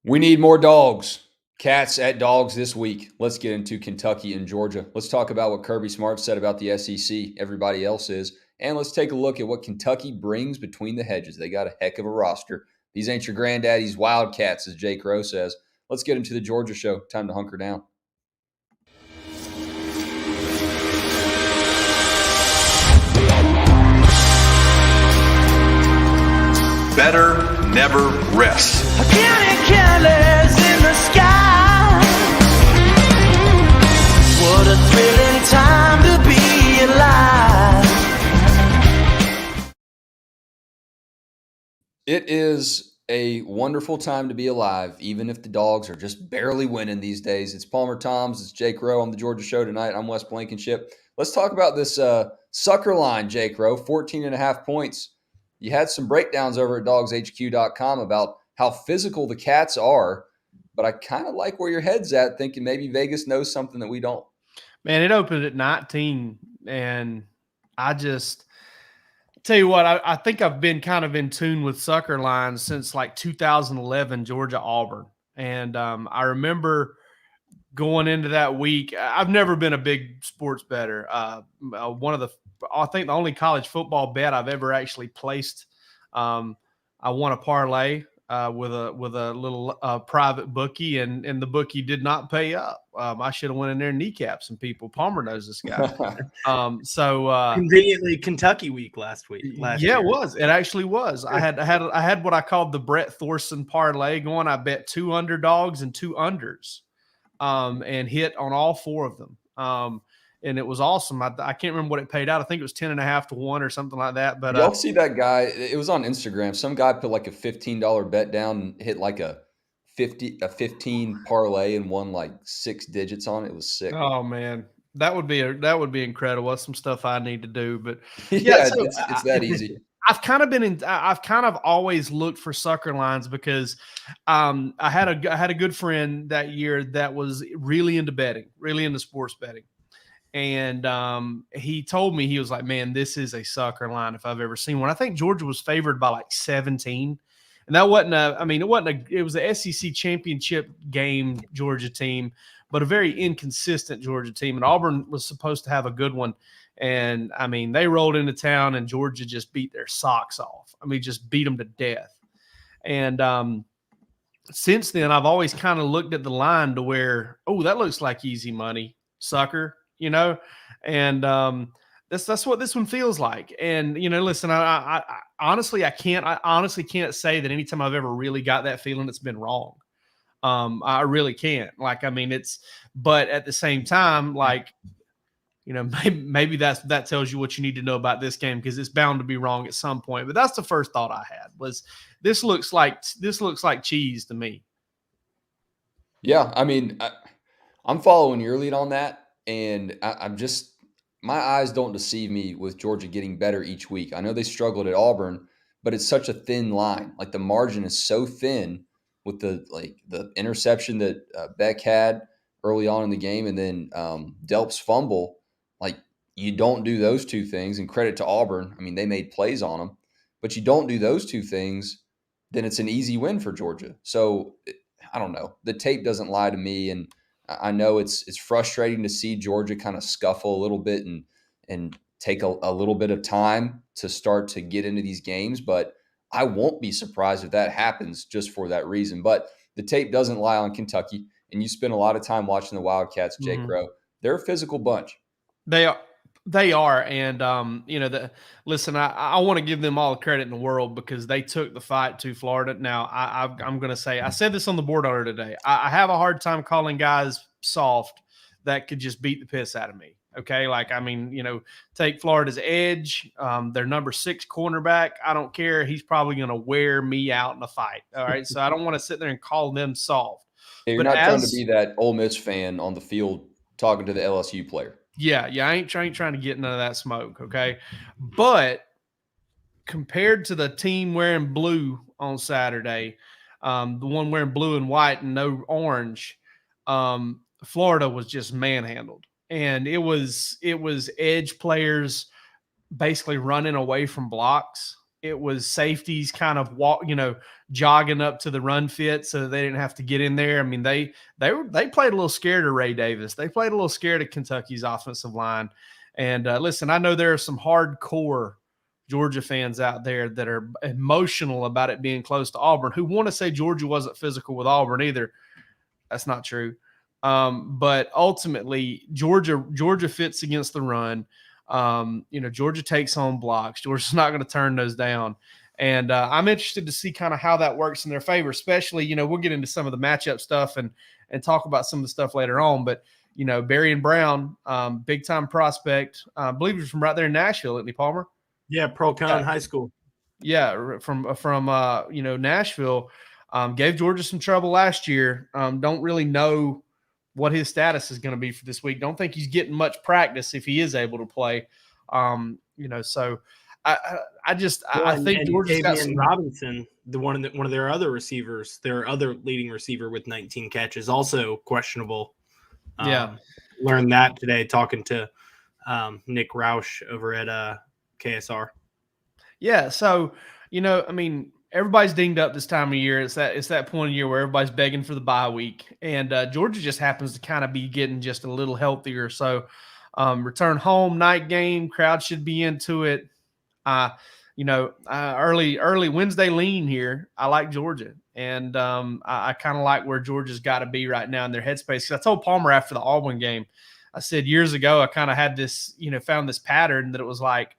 We need more dogs. Cats at dogs this week. Let's get into Kentucky and Georgia. Let's talk about what Kirby Smart said about the SEC. Everybody else is. And let's take a look at what Kentucky brings between the hedges. They got a heck of a roster. These ain't your granddaddy's Wildcats, as Jake Rowe says. Let's get into the Georgia show. Time to hunker down. Better never rest. Careless in the sky. What a thrilling time to be alive. It is a wonderful time to be alive, even if the dogs are just barely winning these days. It's Palmer Toms. It's Jake Rowe on the Georgia show tonight. I'm Wes Blankenship. Let's talk about this sucker line, Jake Rowe, 14.5 points. You had some breakdowns over at DawgsHQ.com about how physical the Cats are, but I kind of like where your head's at, thinking maybe Vegas knows something that we don't. Man, it opened at 19, and I just tell you what, I think I've been kind of in tune with sucker lines since like 2011 Georgia-Auburn. And I remember going into that week, I've never been a big sports bettor. I think the only college football bet I've ever actually placed, I won a parlay with a little private bookie, and the bookie did not pay up. I should have went in there and kneecapped some people. Palmer knows this guy. Conveniently Kentucky week last year. It was. It actually was. I had what I called the Brett Thorson parlay going. I bet 2 underdogs and 2 unders, and hit on all 4 of them. And it was awesome. I can't remember what it paid out. I think it was 10.5 to 1 or something like that. But y'all see that guy? It was on Instagram. Some guy put like a $15 bet down and hit like a 15 parlay and won like 6 digits on it. It was sick. Oh man, that would be incredible. That's some stuff I need to do. But yeah, so it's that easy. I've kind of always looked for sucker lines because I had a good friend that year that was really into betting, really into sports betting. And he told me, he was like, man, this is a sucker line if I've ever seen one. I think Georgia was favored by like 17. And that wasn't it was a SEC championship game Georgia team, but a very inconsistent Georgia team. And Auburn was supposed to have a good one. And I mean, they rolled into town and Georgia just beat their socks off. I mean, just beat them to death. And since then, I've always kind of looked at the line to where, oh, that looks like easy money, sucker. And that's what this one feels like. And, listen, I honestly can't say that anytime I've ever really got that feeling it's been wrong. I really can't. But at the same time, maybe that tells you what you need to know about this game, because it's bound to be wrong at some point. But that's the first thought I had was this looks like cheese to me. Yeah. I mean, I'm following your lead on that. And I'm just, my eyes don't deceive me with Georgia getting better each week. I know they struggled at Auburn, but it's such a thin line. Like the margin is so thin with the interception that Beck had early on in the game, and then Delp's fumble. Like you don't do those 2 things, and credit to Auburn. I mean, they made plays on them, but you don't do those 2 things, then it's an easy win for Georgia. So I don't know. The tape doesn't lie to me, and I know it's frustrating to see Georgia kind of scuffle a little bit and take a little bit of time to start to get into these games, but I won't be surprised if that happens just for that reason. But the tape doesn't lie on Kentucky, and you spend a lot of time watching the Wildcats, Jake Rowe. They're a physical bunch. They are. And, listen, I want to give them all the credit in the world because they took the fight to Florida. Now, I'm going to say, I said this on the board order today. I have a hard time calling guys soft that could just beat the piss out of me. Okay. Take Florida's edge, their number 6 cornerback. I don't care. He's probably going to wear me out in a fight. All right. So I don't want to sit there and call them soft. Yeah, you're not trying to be that Ole Miss fan on the field talking to the LSU player. Yeah, I ain't trying to get none of that smoke, okay? But compared to the team wearing blue on Saturday, the one wearing blue and white and no orange, Florida was just manhandled. And it was edge players basically running away from blocks. it was safeties kind of jogging up to the run fit so they didn't have to get in there. I mean, they played a little scared of Ray Davis. They played a little scared of Kentucky's offensive line. And listen, I know there are some hardcore Georgia fans out there that are emotional about it being close to Auburn, who want to say Georgia wasn't physical with Auburn either. That's not true. But ultimately, Georgia fits against the run. Georgia takes on blocks. Georgia's not going to turn those down. And I'm interested to see kind of how that works in their favor, especially, we'll get into some of the matchup stuff and talk about some of the stuff later on. But, Barry and Brown, big time prospect. I believe he's from right there in Nashville, isn't he, Palmer? Yeah, Pearl County High School. Yeah, from Nashville. Gave Georgia some trouble last year. Don't really know what his status is going to be for this week. Don't think he's getting much practice if he is able to play. So I think Georgia's got some. Robinson, one of their other receivers, their other leading receiver with 19 catches, also questionable. Learned that today talking to Nick Roush over at KSR. Yeah, so everybody's dinged up this time of year. It's that point of year where everybody's begging for the bye week, and Georgia just happens to kind of be getting just a little healthier. So, return home night game, crowd should be into it. Early Wednesday lean here. I like Georgia, and I kind of like where Georgia's got to be right now in their headspace. 'Cause I told Palmer after the Auburn game, I said years ago I kind of had this, found this pattern that it was like,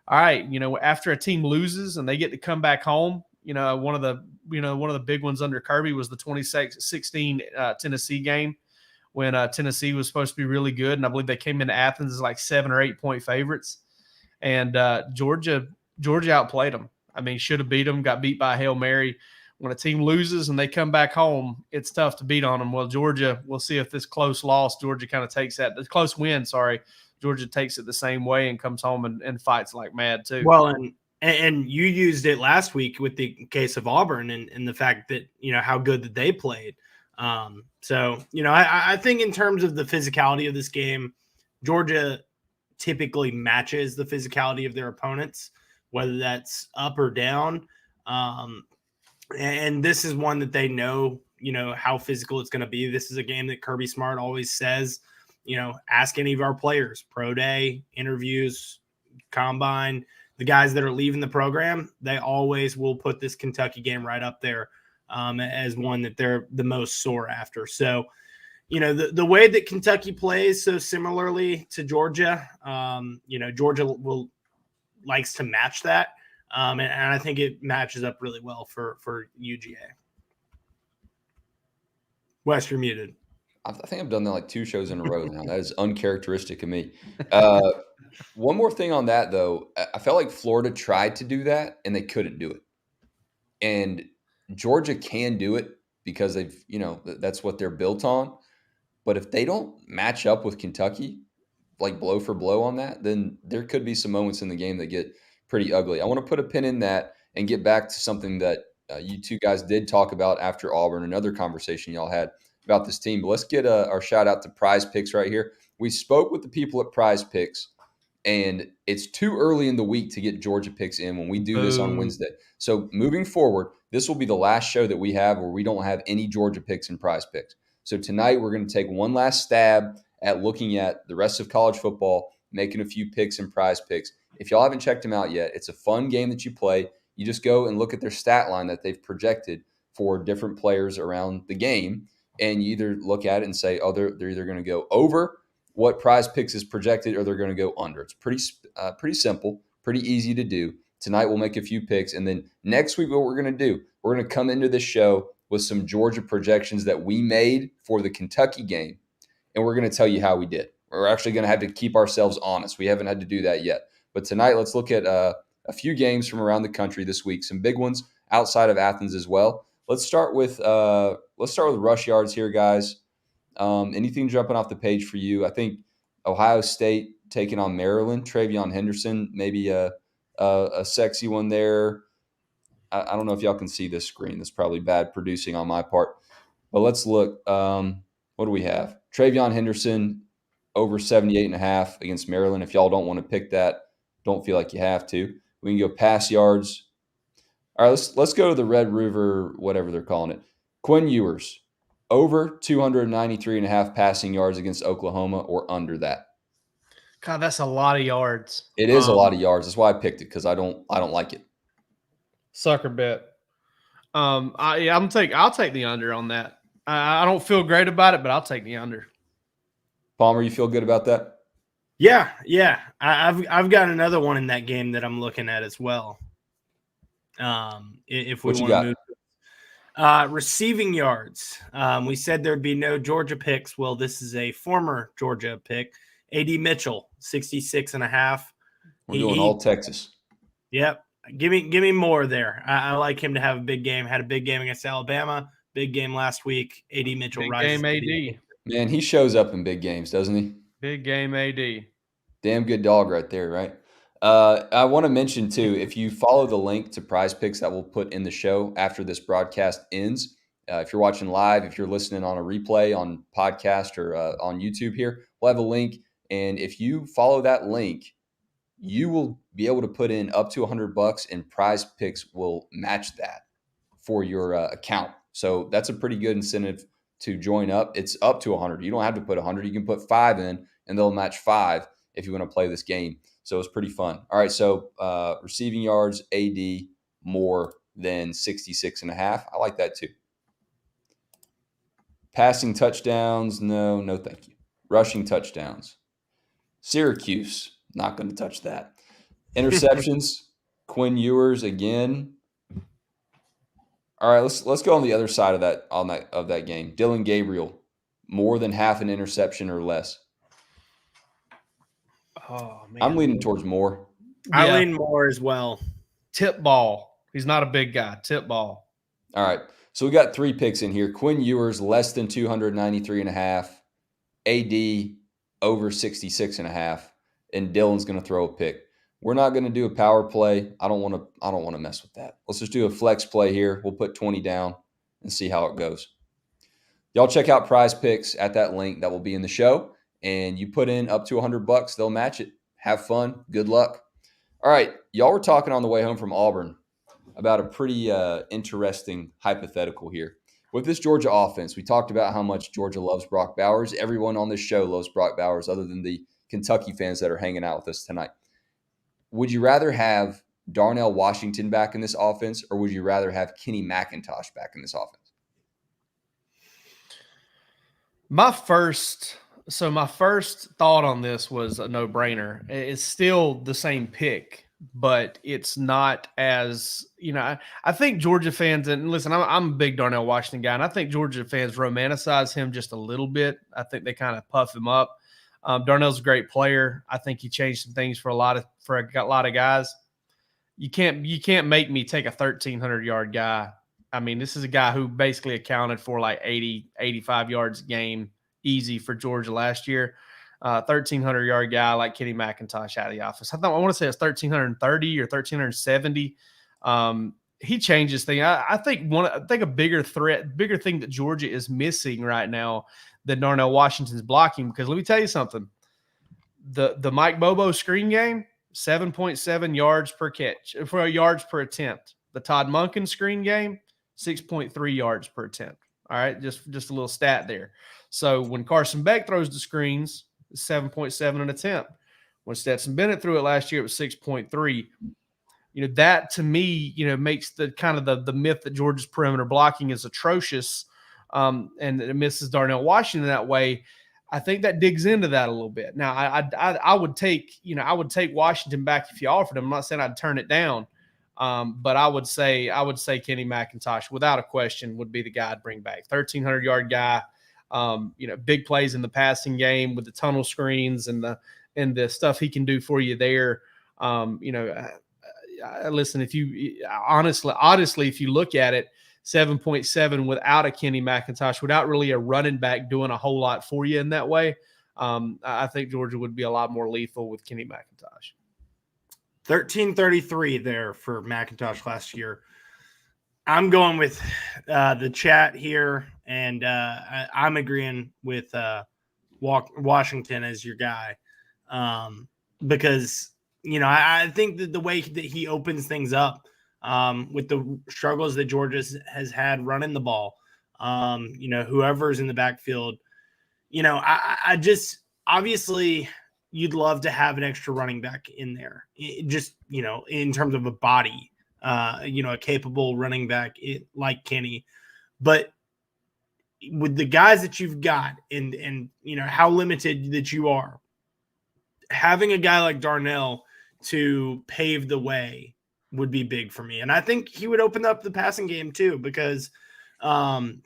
all right, after a team loses and they get to come back home, one of the big ones under Kirby was the 2016 Tennessee game when Tennessee was supposed to be really good. And I believe they came into Athens as like 7 or 8 point favorites. And Georgia outplayed them. I mean, should have beat them, got beat by a Hail Mary. When a team loses and they come back home, it's tough to beat on them. Well, Georgia, we'll see if this close loss, Georgia kind of takes that. The close win, Georgia takes it the same way and comes home and fights like mad too. Well, and you used it last week with the case of Auburn and the fact that, how good that they played. I think in terms of the physicality of this game, Georgia typically matches the physicality of their opponents, whether that's up or down. And this is one that they know, how physical it's going to be. This is a game that Kirby Smart always says, ask any of our players, pro day, interviews, combine, the guys that are leaving the program, they always will put this Kentucky game right up there as one that they're the most sore after. So, the way that Kentucky plays so similarly to Georgia, Georgia likes to match that. And I think it matches up really well for UGA. Wes, you're muted. I think I've done that like 2 shows in a row now. That is uncharacteristic of me. One more thing on that, though. I felt like Florida tried to do that, and they couldn't do it. And Georgia can do it because they've, that's what they're built on. But if they don't match up with Kentucky, like blow for blow on that, then there could be some moments in the game that get pretty ugly. I want to put a pin in that and get back to something that you two guys did talk about after Auburn, another conversation y'all had about this team. But let's get our shout out to Prize Picks right here. We spoke with the people at Prize Picks, and it's too early in the week to get Georgia picks in when we do this on Wednesday. So moving forward, this will be the last show that we have where we don't have any Georgia picks and Prize Picks. So tonight we're going to take one last stab at looking at the rest of college football, making a few picks and Prize Picks. If y'all haven't checked them out yet, it's a fun game that you play. You just go and look at their stat line that they've projected for different players around the game, and you either look at it and say, oh, they're either going to go over what Prize Picks is projected or they're going to go under. It's pretty simple, pretty easy to do. Tonight we'll make a few picks, and then next week what we're going to do, we're going to come into this show with some Georgia projections that we made for the Kentucky game, and we're going to tell you how we did. We're actually going to have to keep ourselves honest. We haven't had to do that yet. But tonight, let's look at a few games from around the country this week, some big ones outside of Athens as well. Let's start with rush yards here, guys. Anything jumping off the page for you? I think Ohio State taking on Maryland. Travion Henderson, maybe a sexy one there. I don't know if y'all can see this screen. That's probably bad producing on my part. But let's look. What do we have? Travion Henderson over 78.5 against Maryland. If y'all don't want to pick that, don't feel like you have to. We can go pass yards. All right, let's go to the Red River, whatever they're calling it. Quinn Ewers, over 293.5 passing yards against Oklahoma or under that. God, that's a lot of yards. It is a lot of yards. That's why I picked it, because I don't like it. Sucker bet. I'll take the under on that. I don't feel great about it, but I'll take the under. Palmer, you feel good about that? Yeah. I've got another one in that game that I'm looking at as well. If we want to move. Receiving yards. We said there'd be no Georgia picks. Well, this is a former Georgia pick. A.D. Mitchell, 66.5. We're doing all Texas. Yep. Give me more there. I like him to have a big game. Had a big game against Alabama. Big game last week. A.D. Mitchell rises. Big game AD. Man, he shows up in big games, doesn't he? Big game AD. Damn good dog right there, right? I want to mention, too, if you follow the link to Prize Picks that we'll put in the show after this broadcast ends, if you're watching live, if you're listening on a replay on podcast or on YouTube here, we'll have a link. And if you follow that link, you will be able to put in up to $100 and Prize Picks will match that for your account. So that's a pretty good incentive to join up. It's up to 100. You don't have to put 100. You can put 5 in and they'll match 5 if you want to play this game. So it's pretty fun. All right. So receiving yards, AD more than 66.5. I like that too. Passing touchdowns. No, thank you. Rushing touchdowns. Syracuse, not going to touch that. Interceptions, Quinn Ewers again. All right, let's go on the other side of that game. Dylan Gabriel, more than half an interception or less. Oh man, I'm leaning towards more. I lean more as well. Tip ball. He's not a big guy. Tip ball. All right, so we got 3 picks in here. Quinn Ewers less than 293.5. AD over 66.5, and Dylan's going to throw a pick. We're not going to do a power play. I don't want to mess with that. Let's just do a flex play here. We'll put 20 down and see how it goes. Y'all check out Prize Picks at that link that will be in the show, and you put in up to $100, they'll match it. Have fun. Good luck. All right, y'all were talking on the way home from Auburn about a pretty interesting hypothetical here. With this Georgia offense, we talked about how much Georgia loves Brock Bowers. Everyone on this show loves Brock Bowers other than the Kentucky fans that are hanging out with us tonight. Would you rather have Darnell Washington back in this offense, or would you rather have Kenny McIntosh back in this offense? My first thought on this was a no-brainer. It's still the same pick, but it's not as, I think Georgia fans, and listen, I'm a big Darnell Washington guy, and I think Georgia fans romanticize him just a little bit. I think they kind of puff him up. Darnell's a great player. I think he changed some things for a lot of guys. You can't make me take a 1,300-yard guy. I mean, this is a guy who basically accounted for like 80, 85 yards a game easy for Georgia last year. 1,300-yard guy like Kenny McIntosh out of the office. I want to say it's 1,330 or 1,370. He changes things. I think a bigger thing that Georgia is missing right now than Darnell Washington's blocking, because let me tell you something. The Mike Bobo screen game, 7.7 yards per catch, for yards per attempt. The Todd Monken screen game, 6.3 yards per attempt. All right, just a little stat there. So when Carson Beck throws the screens, 7.7 an attempt. When Stetson Bennett threw it last year, it was 6.3. That to me, makes the kind of the myth that Georgia's perimeter blocking is atrocious, and it misses Darnell Washington that way. I think that digs into that a little bit. Now, I would take Washington back if you offered him. I'm not saying I'd turn it down, but I would say Kenny McIntosh, without a question, would be the guy I'd bring back. 1,300-yard guy. Big plays in the passing game with the tunnel screens and the stuff he can do for you there. Listen, if you honestly, if you look at it, 7.7 without a Kenny McIntosh, without really a running back doing a whole lot for you in that way, I think Georgia would be a lot more lethal with Kenny McIntosh. 1,333 there for McIntosh last year. I'm going with the chat here, and I'm agreeing with Washington as your guy, because I think that the way that he opens things up, with the struggles that Georgia has had running the ball. Whoever's in the backfield, I just obviously you'd love to have an extra running back in there, in terms of a body, a capable running back like Kenny. But with the guys that you've got and how limited that you are, having a guy like Darnell to pave the way would be big for me. And I think he would open up the passing game too, because, like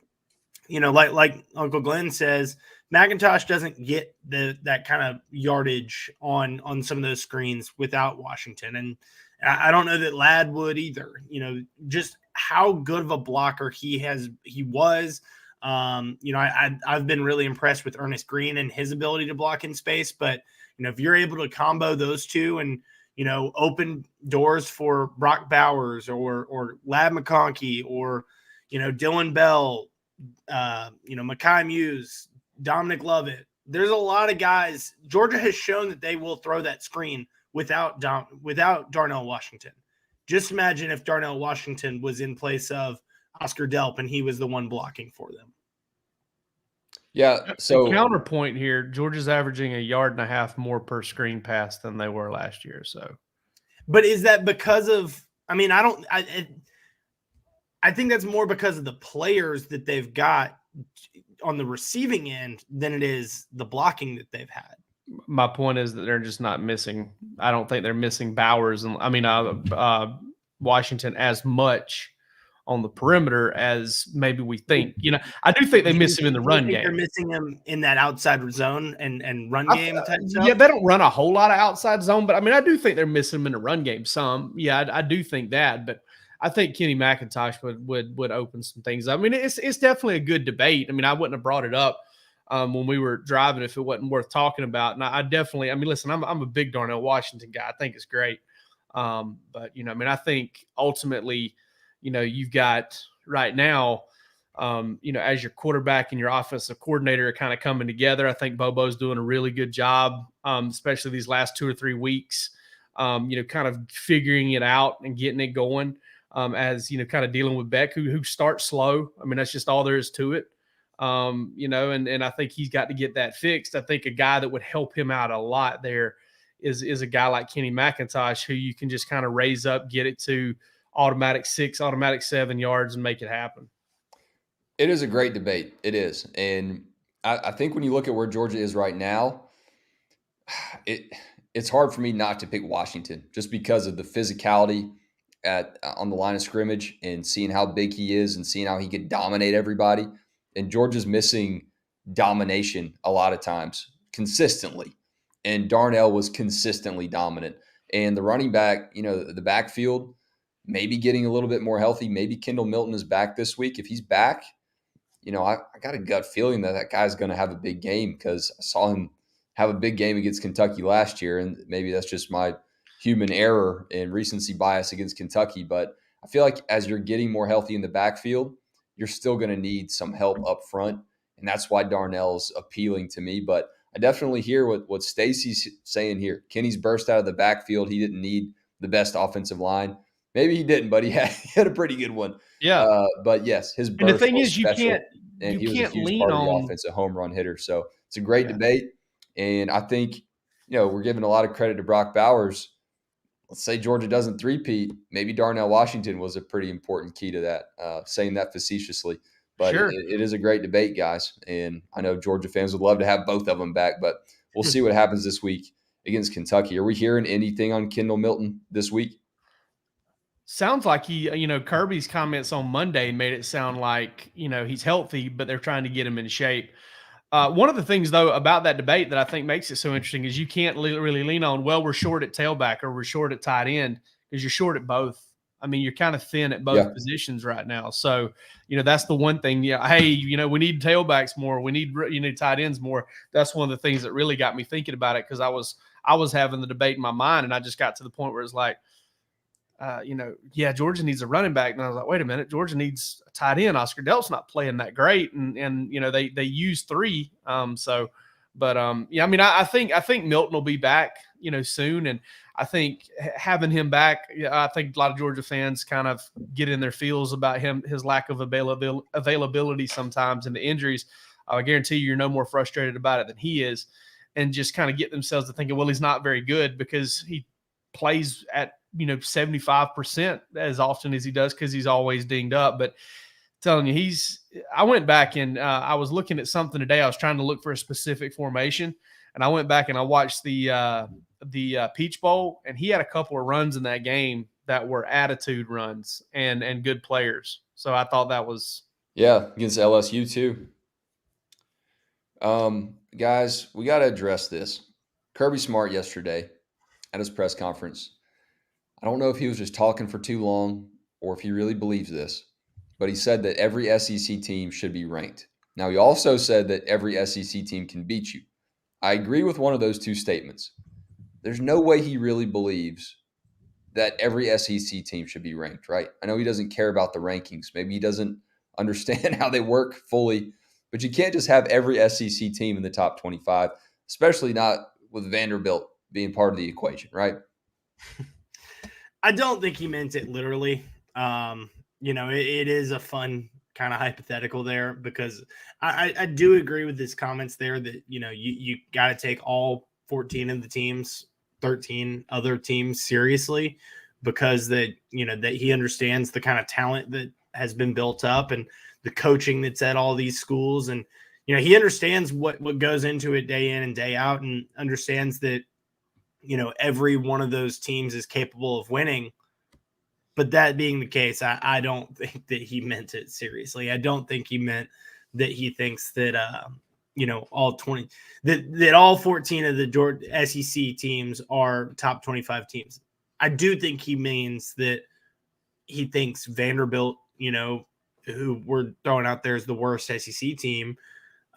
Uncle Glenn says, McIntosh doesn't get that kind of yardage on some of those screens without Washington. And I don't know that Ladd would either, just how good of a blocker he was. I've been really impressed with Ernest Green and his ability to block in space, but if you're able to combo those two and, open doors for Brock Bowers or Ladd McConkey or, Dylan Bell, Mekhi Muse, Dominic Lovett. There's a lot of guys. Georgia has shown that they will throw that screen without Darnell Washington. Just imagine if Darnell Washington was in place of Oscar Delp and he was the one blocking for them. Yeah. So the counterpoint here, Georgia's averaging 1.5 yards more per screen pass than they were last year. So, but is that because of? I mean, I think that's more because of the players that they've got on the receiving end than it is the blocking that they've had. My point is that they're just not missing. I don't think they're missing Bowers and Washington as much on the perimeter as maybe we think. I do think they miss him in the run game. They're missing him in that outside zone and run game type stuff. Yeah, they don't run a whole lot of outside zone, but I do think they're missing him in the run game some. Yeah, I do think that, but I think Kenny McIntosh would open some things. It's definitely a good debate. I wouldn't have brought it up when we were driving if it wasn't worth talking about. And I definitely, listen, I'm a big Darnell Washington guy. I think it's great. But I think ultimately, you've got right now, as your quarterback and your offensive coordinator are kind of coming together. I think Bobo's doing a really good job, especially these last 2 or 3 weeks, kind of figuring it out and getting it going, as, kind of dealing with Beck, who starts slow. That's just all there is to it. And I think he's got to get that fixed. I think a guy that would help him out a lot there is a guy like Kenny McIntosh, who you can just kind of raise up, get it to automatic 6, automatic 7 yards and make it happen. It is a great debate. It is. And I think when you look at where Georgia is right now, it's hard for me not to pick Washington just because of the physicality on the line of scrimmage and seeing how big he is and seeing how he could dominate everybody. And Georgia's missing domination a lot of times consistently. And Darnell was consistently dominant. And the running back, the backfield, maybe getting a little bit more healthy. Maybe Kendall Milton is back this week. If he's back, I got a gut feeling that guy's going to have a big game because I saw him have a big game against Kentucky last year. And maybe that's just my human error and recency bias against Kentucky. But I feel like as you're getting more healthy in the backfield, you're still going to need some help up front. And that's why Darnell's appealing to me. But I definitely hear what Stacy's saying here. Kenny's burst out of the backfield. He didn't need the best offensive line. Maybe he didn't, but he had a pretty good one. Yeah. But yes, his burst. And the thing was is, you special, can't and he was a huge lean part of on the offense, a home run hitter. So it's a great debate. And I think, we're giving a lot of credit to Brock Bowers. Let's say Georgia doesn't three-peat. Maybe Darnell Washington was a pretty important key to that, saying that facetiously. But sure. it is a great debate, guys. And I know Georgia fans would love to have both of them back, but we'll see what happens this week against Kentucky. Are we hearing anything on Kendall Milton this week? Sounds like Kirby's comments on Monday made it sound like, he's healthy, but they're trying to get him in shape. One of the things, though, about that debate that I think makes it so interesting is you can't really lean on, well, we're short at tailback or we're short at tight end, because you're short at both. You're kind of thin at both positions right now. So, that's the one thing. Yeah, hey, we need tailbacks more. We need tight ends more. That's one of the things that really got me thinking about it, because I was having the debate in my mind, and I just got to the point where it's like, Georgia needs a running back. And I was like, wait a minute, Georgia needs a tight end. Oscar Delp's not playing that great. And they use 3. But yeah, I mean, I think Milton will be back, soon, and I think having him back, I think a lot of Georgia fans kind of get in their feels about his lack of availability sometimes and the injuries. I guarantee you're no more frustrated about it than he is, and just kind of get themselves to thinking, well, he's not very good because he plays at 75% as often as he does because he's always dinged up. But telling you, I went back and I was looking at something today. I was trying to look for a specific formation, and I went back and I watched the Peach Bowl, and he had a couple of runs in that game that were attitude runs and good players. So I thought that was against LSU too. Guys, we got to address this. Kirby Smart yesterday at his press conference. I don't know if he was just talking for too long or if he really believes this, but he said that every SEC team should be ranked. Now, he also said that every SEC team can beat you. I agree with one of those two statements. There's no way he really believes that every SEC team should be ranked, right? I know he doesn't care about the rankings. Maybe he doesn't understand how they work fully, but you can't just have every SEC team in the top 25, especially not with Vanderbilt being part of the equation, right? I don't think he meant it literally. It is a fun kind of hypothetical there because I do agree with his comments there that, you got to take all 14 of the teams, 13 other teams seriously because that he understands the kind of talent that has been built up and the coaching that's at all these schools. And, he understands what goes into it day in and day out and understands that, every one of those teams is capable of winning. But that being the case, I don't think that he meant it seriously. I don't think he meant that he thinks that, all 20, that all 14 of the Georgia SEC teams are top 25 teams. I do think he means that he thinks Vanderbilt, who we're throwing out there as the worst SEC team,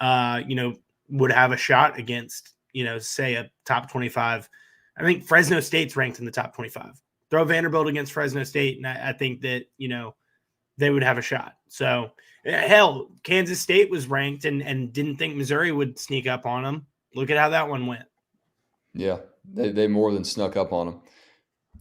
would have a shot against, say a top 25. I think Fresno State's ranked in the top 25. Throw Vanderbilt against Fresno State, and I think that, they would have a shot. So, hell, Kansas State was ranked and didn't think Missouri would sneak up on them. Look at how that one went. Yeah, they more than snuck up on them.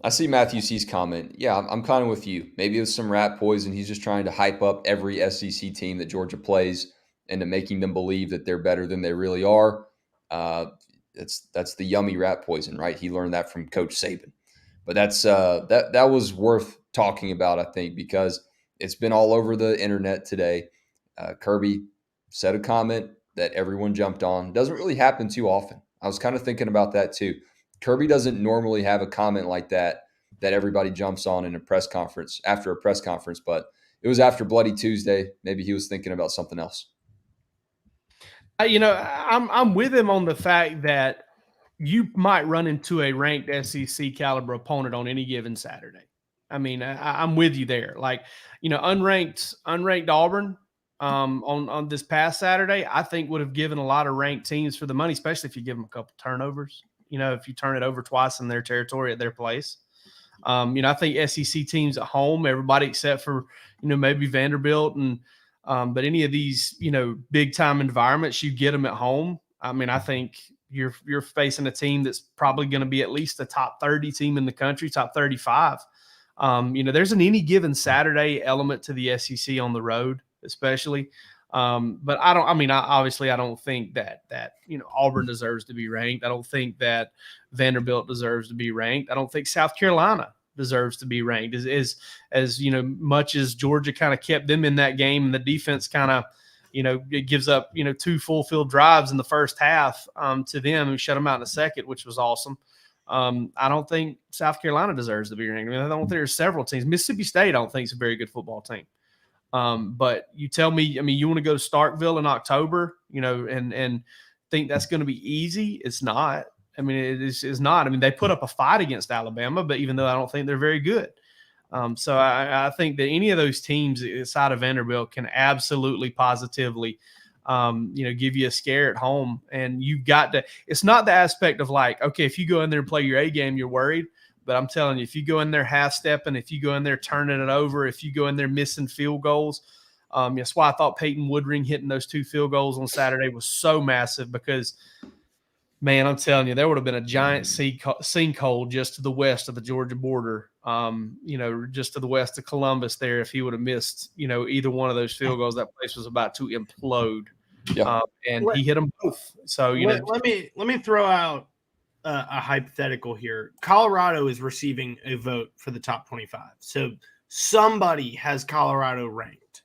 I see Matthew C's comment. Yeah, I'm kind of with you. Maybe it was some rat poison. He's just trying to hype up every SEC team that Georgia plays into making them believe that they're better than they really are. That's the yummy rat poison, right? He learned that from Coach Saban. But that's that was worth talking about, I think, because it's been all over the internet today. Kirby said a comment that everyone jumped on. Doesn't really happen too often. I was kind of thinking about that too. Kirby doesn't normally have a comment like that everybody jumps on in a press conference, after a press conference, but it was after Bloody Tuesday. Maybe he was thinking about something else. I'm with him on the fact that you might run into a ranked SEC caliber opponent on any given Saturday. I mean, I'm with you there. Like, unranked Auburn on this past Saturday, I think would have given a lot of ranked teams for the money, especially if you give them a couple turnovers. If you turn it over twice in their territory at their place. I think SEC teams at home, everybody except for, maybe Vanderbilt and but any of these, big time environments, you get them at home. I mean, I think you're facing a team that's probably going to be at least a top 30 team in the country, top 35. There's an any given Saturday element to the SEC on the road, especially. But obviously I don't think that Auburn deserves to be ranked. I don't think that Vanderbilt deserves to be ranked. I don't think South Carolina deserves to be ranked as much as Georgia kind of kept them in that game and the defense kind of, it gives up, 2 full field drives in the first half to them and shut them out in the second, which was awesome. I don't think South Carolina deserves to be ranked. I mean, I don't think there's several teams. Mississippi State, I don't think is a very good football team. But you tell me, you want to go to Starkville in October, and think that's going to be easy? It's not. I mean, it's not. I mean, they put up a fight against Alabama, but even though I don't think they're very good. So I think that any of those teams outside of Vanderbilt can absolutely positively, give you a scare at home. And you've got to – it's not the aspect of like, okay, if you go in there and play your A game, you're worried. But I'm telling you, if you go in there half-stepping, if you go in there turning it over, if you go in there missing field goals, That's why I thought Peyton Woodring hitting those 2 field goals on Saturday was so massive because, man, I'm telling you, there would have been a giant sinkhole just to the west of the Georgia border, just to the west of Columbus there if he would have missed, either one of those field goals. That place was about to implode. Yeah. And he hit them both. So, let me throw out a hypothetical here. Colorado is receiving a vote for the top 25. So somebody has Colorado ranked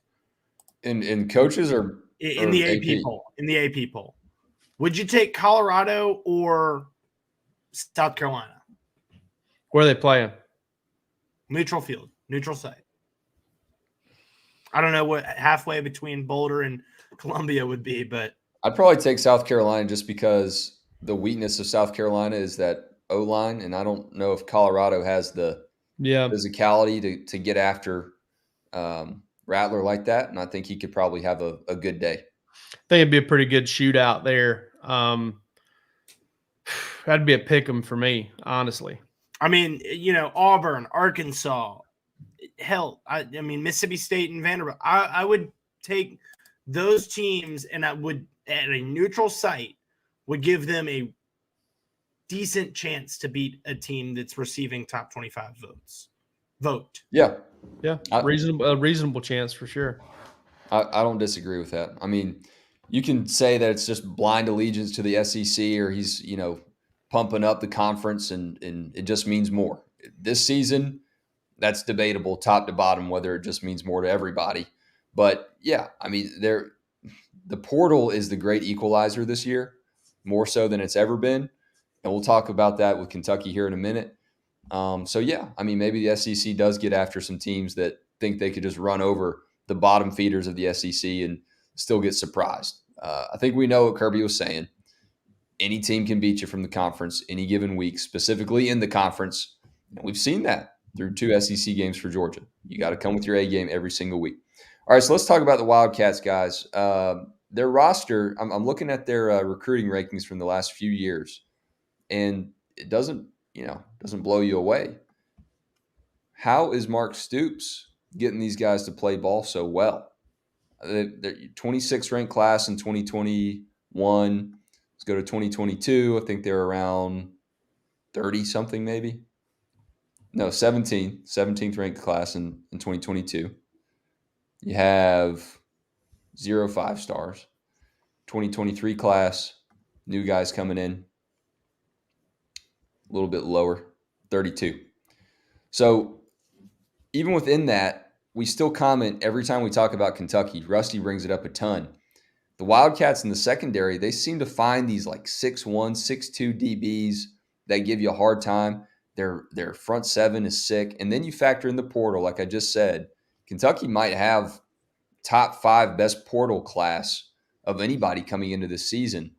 in coaches or in the AP poll. In the AP poll, would you take Colorado or South Carolina? Where are they playing? Neutral field, neutral site. I don't know what halfway between Boulder and Columbia would be, but I'd probably take South Carolina just because the weakness of South Carolina is that O-line, and I don't know if Colorado has the physicality to get after Rattler like that, and I think he could probably have a good day. I think it'd be a pretty good shootout there. That'd be a pick 'em for me, honestly. I mean, Auburn, Arkansas, hell, I mean, Mississippi State and Vanderbilt. I would take those teams, and I would, at a neutral site, would give them a decent chance to beat a team that's receiving top 25 vote. Yeah. A reasonable chance for sure. I don't disagree with that. I mean, you can say that it's just blind allegiance to the SEC or he's, pumping up the conference and it just means more. This season, that's debatable top to bottom, whether it just means more to everybody. But yeah, I mean, the portal is the great equalizer this year, more so than it's ever been. And we'll talk about that with Kentucky here in a minute. So yeah, I mean, maybe the SEC does get after some teams that think they could just run over the bottom feeders of the SEC and still get surprised. I think we know what Kirby was saying. Any team can beat you from the conference any given week, specifically in the conference. And we've seen that through 2 SEC games for Georgia. You got to come with your A game every single week. All right, so let's talk about the Wildcats, guys. Their roster, I'm looking at their recruiting rankings from the last few years, and it doesn't blow you away. How is Mark Stoops getting these guys to play ball so well? They're 26th ranked class in 2021. Let's go to 2022. I think they're around 30-something maybe. No, 17th ranked class in 2022. You have 0 5-stars. 2023 class, new guys coming in. A little bit lower, 32. So even within that, we still comment every time we talk about Kentucky. Rusty brings it up a ton. The Wildcats in the secondary, they seem to find these like 6'1", 6'2" DBs that give you a hard time. Their front seven is sick. And then you factor in the portal, like I just said. Kentucky might have top 5 best portal class of anybody coming into this season.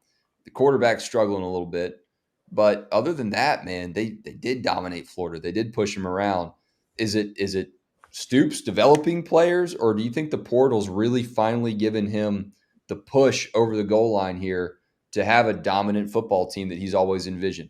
The quarterback's struggling a little bit. But other than that, man, they did dominate Florida. They did push them around. Is it Stoops developing players, or do you think the portal's really finally given him the push over the goal line here to have a dominant football team that he's always envisioned?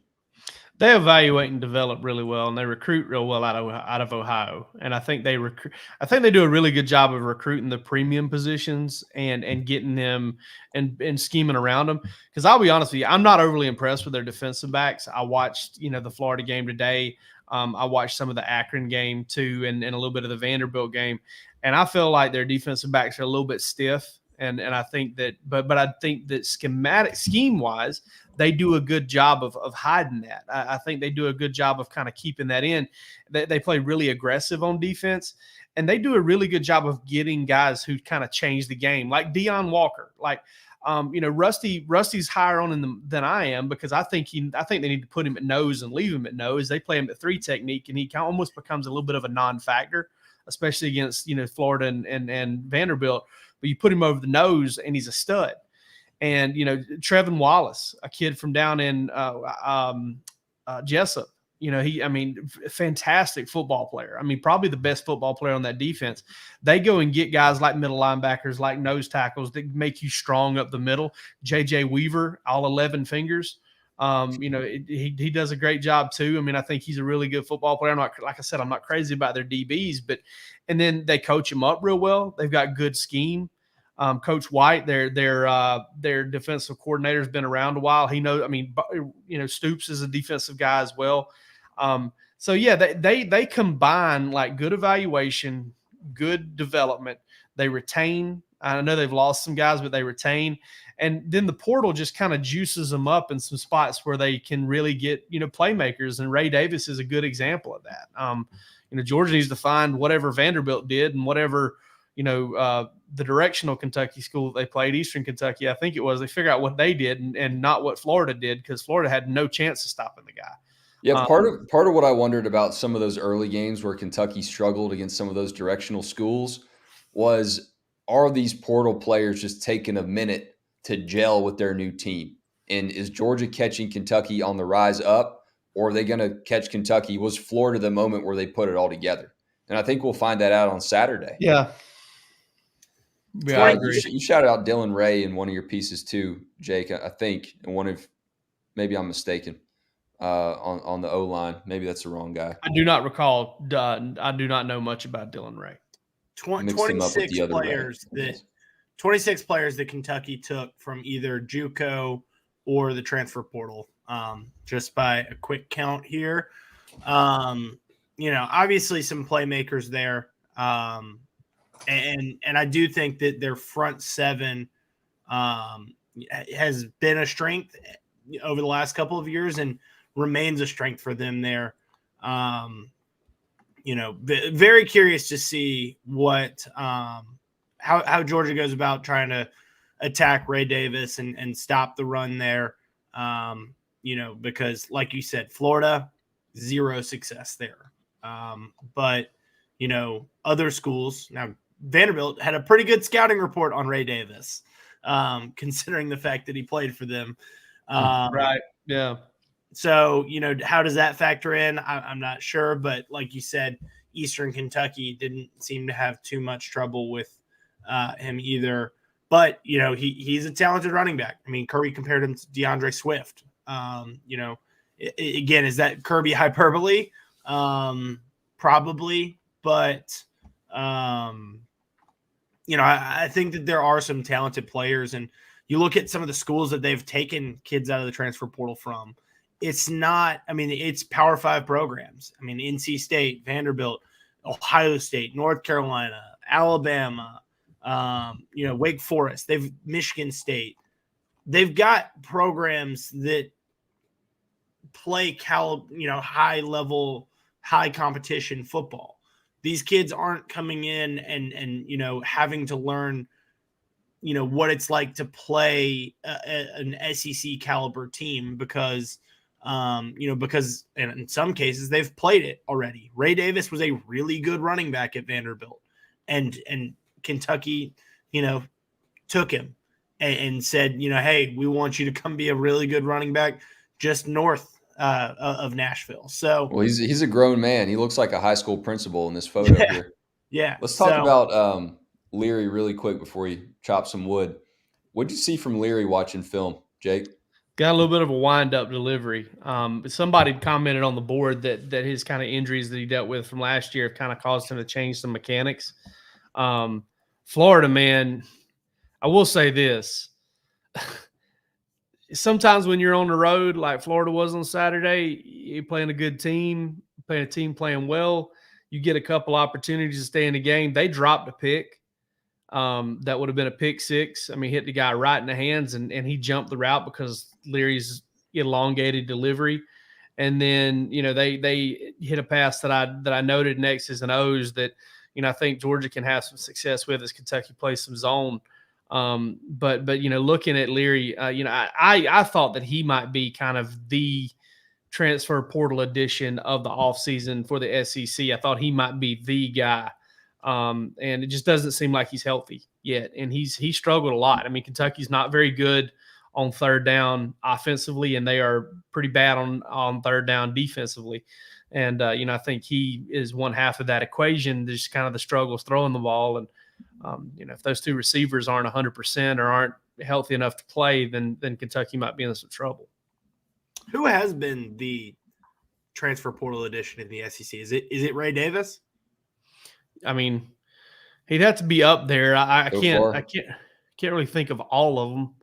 They evaluate and develop really well, and they recruit real well out of Ohio. And I think they do a really good job of recruiting the premium positions and getting them and scheming around them. Because I'll be honest with you, I'm not overly impressed with their defensive backs. I watched the Florida game today. I watched some of the Akron game too, and a little bit of the Vanderbilt game, and I feel like their defensive backs are a little bit stiff. And I think that, but I think that scheme wise, they do a good job of hiding that. I think they do a good job of kind of keeping that in. They play really aggressive on defense, and they do a really good job of getting guys who kind of change the game, like Deion Walker. Like, Rusty's higher on than I am because I think they need to put him at nose and leave him at nose. They play him at 3 technique, and he almost becomes a little bit of a non-factor, especially against Florida and Vanderbilt. But you put him over the nose, and he's a stud. And, Trevin Wallace, a kid from down in Jessup, fantastic football player. I mean, probably the best football player on that defense. They go and get guys like middle linebackers, like nose tackles that make you strong up the middle. J.J. Weaver, all 11 fingers. He does a great job too. I mean, I think he's a really good football player. Like I said, I'm not crazy about their DBs, and then they coach him up real well. They've got good scheme. Coach White, their defensive coordinator, has been around a while. He knows. I mean, Stoops is a defensive guy as well. So yeah, they combine like good evaluation, good development. They retain. I know they've lost some guys, but they retain. And then the portal just kind of juices them up in some spots where they can really get, playmakers. And Ray Davis is a good example of that. Georgia needs to find whatever Vanderbilt did and whatever, the directional Kentucky school that they played, Eastern Kentucky, I think it was, they figure out what they did and not what Florida did, because Florida had no chance of stopping the guy. Yeah, part of what I wondered about some of those early games where Kentucky struggled against some of those directional schools was, are these portal players just taking a minute to gel with their new team? And is Georgia catching Kentucky on the rise up, or are they going to catch Kentucky? Was Florida the moment where they put it all together? And I think we'll find that out on Saturday. Yeah. Yeah, I agree. You shouted out Dylan Ray in one of your pieces too, Jake, I think, and maybe I'm mistaken, on the O-line. Maybe that's the wrong guy. I do not recall. I do not know much about Dylan Ray. 26 players that Kentucky took from either JUCO or the transfer portal. Just by a quick count here, obviously some playmakers there, and I do think that their front seven has been a strength over the last couple of years and remains a strength for them there. Very curious to see what how Georgia goes about trying to attack Ray Davis and stop the run there. Because like you said, Florida, zero success there. But other schools, now Vanderbilt had a pretty good scouting report on Ray Davis, considering the fact that he played for them. Right. Yeah. So, how does that factor in? I'm not sure, but like you said, Eastern Kentucky didn't seem to have too much trouble with him either. But, he's a talented running back. I mean, Kirby compared him to DeAndre Swift. Again, is that Kirby hyperbole? Probably. But, I think that there are some talented players. And you look at some of the schools that they've taken kids out of the transfer portal from. It's Power 5 programs. I mean, NC State, Vanderbilt, Ohio State, North Carolina, Alabama, Wake Forest, Michigan State. They've got programs that play high level, high competition football. These kids aren't coming in and having to learn, what it's like to play an SEC caliber team because in some cases they've played it already. Ray Davis was a really good running back at Vanderbilt, and Kentucky, took him and said, hey, we want you to come be a really good running back just north of Nashville. So, well, he's a grown man. He looks like a high school principal in this photo here. Yeah. Let's talk about Leary really quick before you chop some wood. What'd you see from Leary watching film, Jake? Got a little bit of a wind-up delivery. Somebody commented on the board that his kind of injuries that he dealt with from last year have kind of caused him to change some mechanics. Florida, man, I will say this. Sometimes when you're on the road, like Florida was on Saturday, you're playing a good team, playing well, you get a couple opportunities to stay in the game. They dropped a pick. That would have been a pick six. I mean, hit the guy right in the hands, and he jumped the route because Leary's elongated delivery. And then, they hit a pass that I noted in X's and O's that, I think Georgia can have some success with as Kentucky plays some zone. But looking at Leary, I thought that he might be kind of the transfer portal edition of the offseason for the SEC. I thought he might be the guy. And it just doesn't seem like he's healthy yet. And he struggled a lot. I mean, Kentucky's not very good on third down offensively, and they are pretty bad on third down defensively. And, I think he is one half of that equation. There's kind of the struggles throwing the ball. And, if those two receivers aren't 100% or aren't healthy enough to play, then Kentucky might be in some trouble. Who has been the transfer portal addition in the SEC? Is it Ray Davis? I mean, he'd have to be up there. I So can't far. really think of all of them.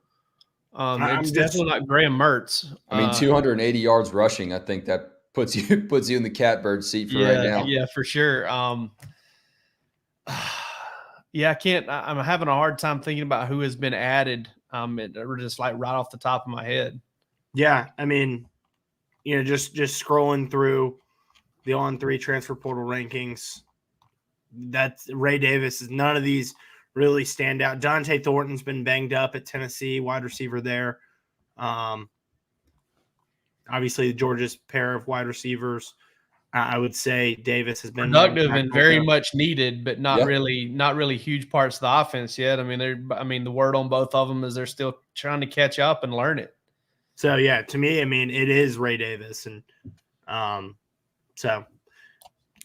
I'm It's just definitely not Graham Mertz. I mean, 280 yards rushing. I think that puts you in the catbird seat for right now. Yeah, for sure. Yeah, I can't. I'm having a hard time thinking about who has been added. Just like right off the top of my head. Yeah, I mean, just scrolling through the On3 transfer portal rankings, that's Ray Davis. None of these really stand out. Dante Thornton's been banged up at Tennessee, wide receiver there. Obviously, Georgia's pair of wide receivers. I would say Davis has been Productive and very much needed, but not Yep. really huge parts of the offense yet. I mean, the word on both of them is they're still trying to catch up and learn it. So yeah, to me, I mean, it is Ray Davis, and so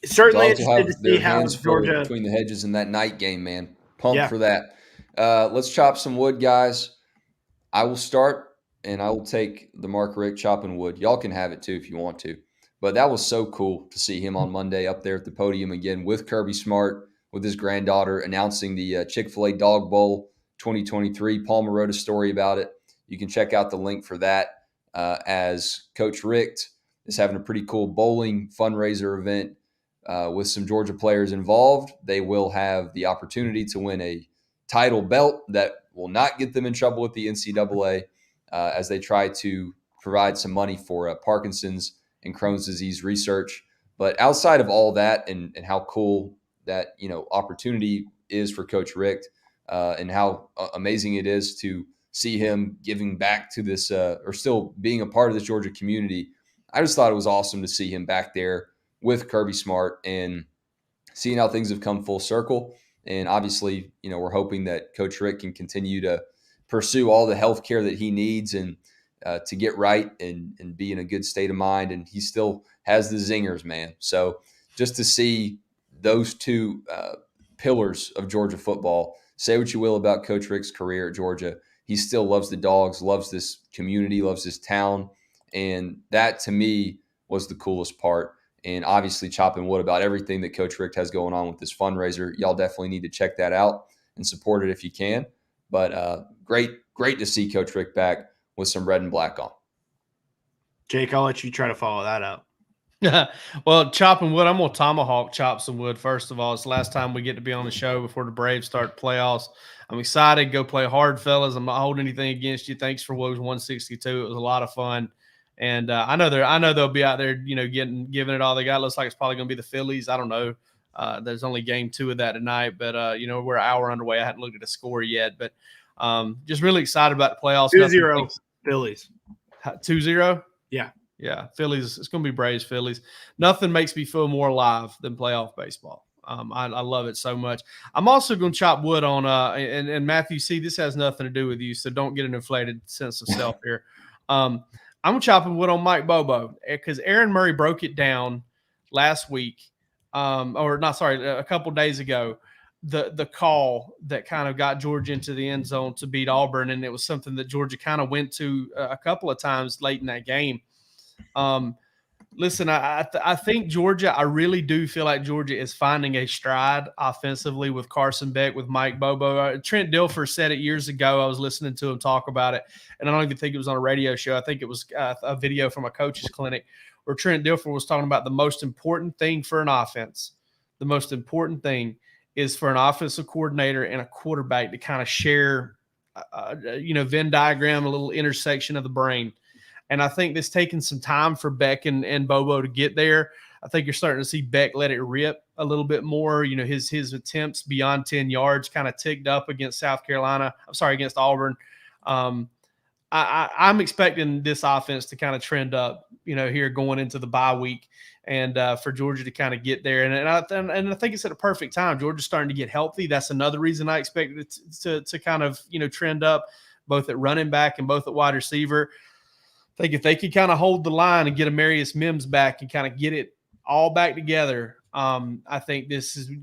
certainly Dogs will interested to have their see how hands full Georgia. between the hedges in that night game, man. Pumped Yeah. for that. Let's chop some wood, guys. I will start, and I will take the Mark Richt chopping wood. Y'all can have it too if you want to. But that was so cool to see him on Monday up there at the podium again with Kirby Smart, with his granddaughter, announcing the Chick-fil-A Dog Bowl 2023. Palmer wrote a story about it. You can check out the link for that as Coach Richt is having a pretty cool bowling fundraiser event with some Georgia players involved. They will have the opportunity to win a title belt that will not get them in trouble with the NCAA as they try to provide some money for Parkinson's and Crohn's disease research. But outside of all that and how cool that opportunity is for Coach Richt and how amazing it is to see him giving back to this or still being a part of this Georgia community, I just thought it was awesome to see him back there with Kirby Smart and seeing how things have come full circle. And obviously, we're hoping that Coach Richt can continue to pursue all the health care that he needs and to get right and be in a good state of mind. And he still has the zingers, man. So just to see those two pillars of Georgia football, say what you will about Coach Richt's career at Georgia, he still loves the Dogs, loves this community, loves this town. And that, to me, was the coolest part. And obviously chopping wood about everything that Coach Richt has going on with this fundraiser. Y'all definitely need to check that out and support it if you can. But great to see Coach Richt back with some red and black on. Jake, I'll let you try to follow that up. Well, chopping wood, I'm going to tomahawk chop some wood. First of all, it's the last time we get to be on the show before the Braves start the playoffs. I'm excited. Go play hard, fellas. I'm not holding anything against you. Thanks for Wogs 162. It was a lot of fun. And I know they'll be out there, giving it all they got. Looks like it's probably going to be the Phillies. I don't know. There's only game 2 of that tonight, but we're an hour underway. I hadn't looked at the score yet, but just really excited about the playoffs. 2-0 Phillies. 2-0? Yeah, Phillies. It's going to be Braves, Phillies. Nothing makes me feel more alive than playoff baseball. I love it so much. I'm also going to chop wood on and Matthew, see, this has nothing to do with you, so don't get an inflated sense of self here. I'm chopping wood on Mike Bobo because Aaron Murray broke it down last week, a couple days ago. The call that kind of got Georgia into the end zone to beat Auburn, and it was something that Georgia kind of went to a couple of times late in that game. Listen, I think Georgia, I really do feel like Georgia is finding a stride offensively with Carson Beck, with Mike Bobo. Trent Dilfer said it years ago. I was listening to him talk about it, and I don't even think it was on a radio show. I think it was a video from a coach's clinic where Trent Dilfer was talking about the most important thing for an offense. The most important thing is for an offensive coordinator and a quarterback to kind of share, Venn diagram, a little intersection of the brain. And I think it's taken some time for Beck and Bobo to get there. I think you're starting to see Beck let it rip a little bit more. His attempts beyond 10 yards kind of ticked up against against Auburn. I'm expecting this offense to kind of trend up, here going into the bye week, and for Georgia to kind of get there. And I think it's at a perfect time. Georgia's starting to get healthy. That's another reason I expect it to kind of, trend up, both at running back and both at wide receiver. I think if they could kind of hold the line and get Amarius Mims back and kind of get it all back together, I think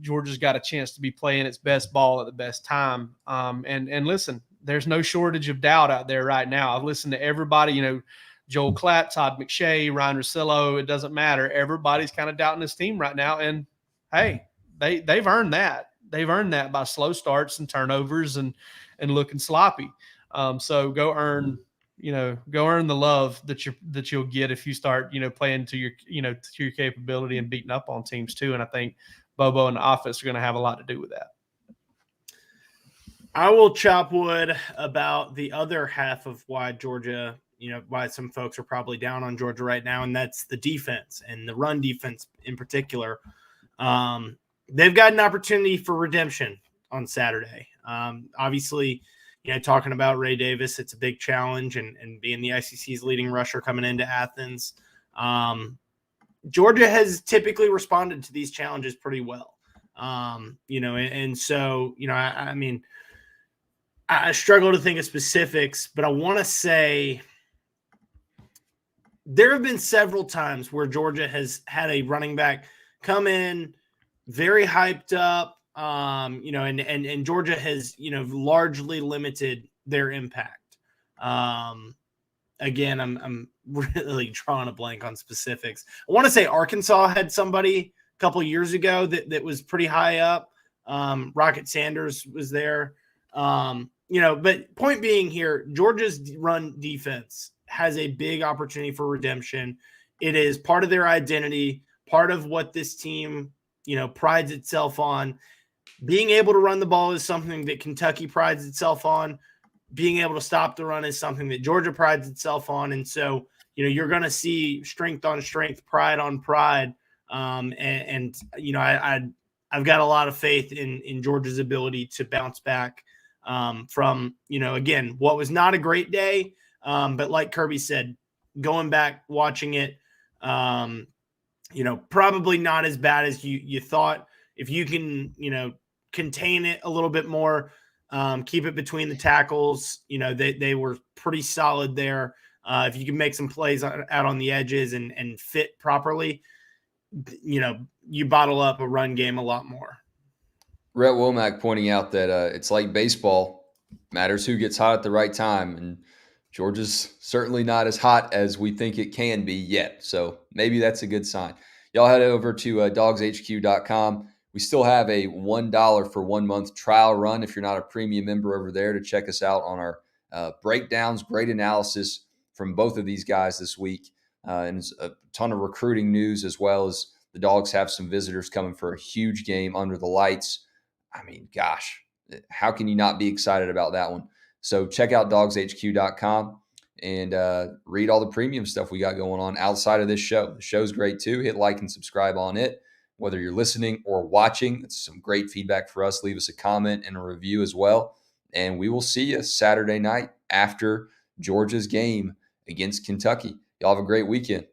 Georgia's got a chance to be playing its best ball at the best time. And listen, there's no shortage of doubt out there right now. I've listened to everybody, Joel Klatt, Todd McShay, Ryan Russillo. It doesn't matter. Everybody's kind of doubting this team right now. And hey, they've earned that. They've earned that by slow starts and turnovers and looking sloppy. So go earn the love that you'll get if you start, playing to your capability and beating up on teams too. And I think Bobo and the offense are going to have a lot to do with that. I will chop wood about the other half of why Georgia, why some folks are probably down on Georgia right now, and that's the defense and the run defense in particular. They've got an opportunity for redemption on Saturday. Obviously, talking about Ray Davis, it's a big challenge, and being the ICC's leading rusher coming into Athens. Georgia has typically responded to these challenges pretty well. I struggle to think of specifics, but I want to say there have been several times where Georgia has had a running back come in very hyped up, and Georgia has, largely limited their impact. Again, I'm really drawing a blank on specifics. I want to say Arkansas had somebody a couple of years ago that was pretty high up. Rocket Sanders was there. But point being here, Georgia's run defense has a big opportunity for redemption. It is part of their identity, part of what this team, prides itself on. Being able to run the ball is something that Kentucky prides itself on. Being able to stop the run is something that Georgia prides itself on. And so, you're going to see strength on strength, pride on pride. I've got a lot of faith in Georgia's ability to bounce back from, again, what was not a great day. But like Kirby said, going back, watching it, probably not as bad as you thought. If you can, contain it a little bit more, keep it between the tackles, they were pretty solid there. If you can make some plays out on the edges and fit properly, you bottle up a run game a lot more. Rhett Womack pointing out that it's like baseball, matters who gets hot at the right time, and Georgia's certainly not as hot as we think it can be yet. So maybe that's a good sign. Y'all head over to DawgsHQ.com. We still have a $1 for 1 month trial run if you're not a premium member over there to check us out on our breakdowns, great analysis from both of these guys this week. And a ton of recruiting news, as well as the Dogs have some visitors coming for a huge game under the lights. I mean, gosh, how can you not be excited about that one? So check out DawgsHQ.com and read all the premium stuff we got going on outside of this show. The show's great too. Hit like and subscribe on it. Whether you're listening or watching, it's some great feedback for us. Leave us a comment and a review as well. And we will see you Saturday night after Georgia's game against Kentucky. Y'all have a great weekend.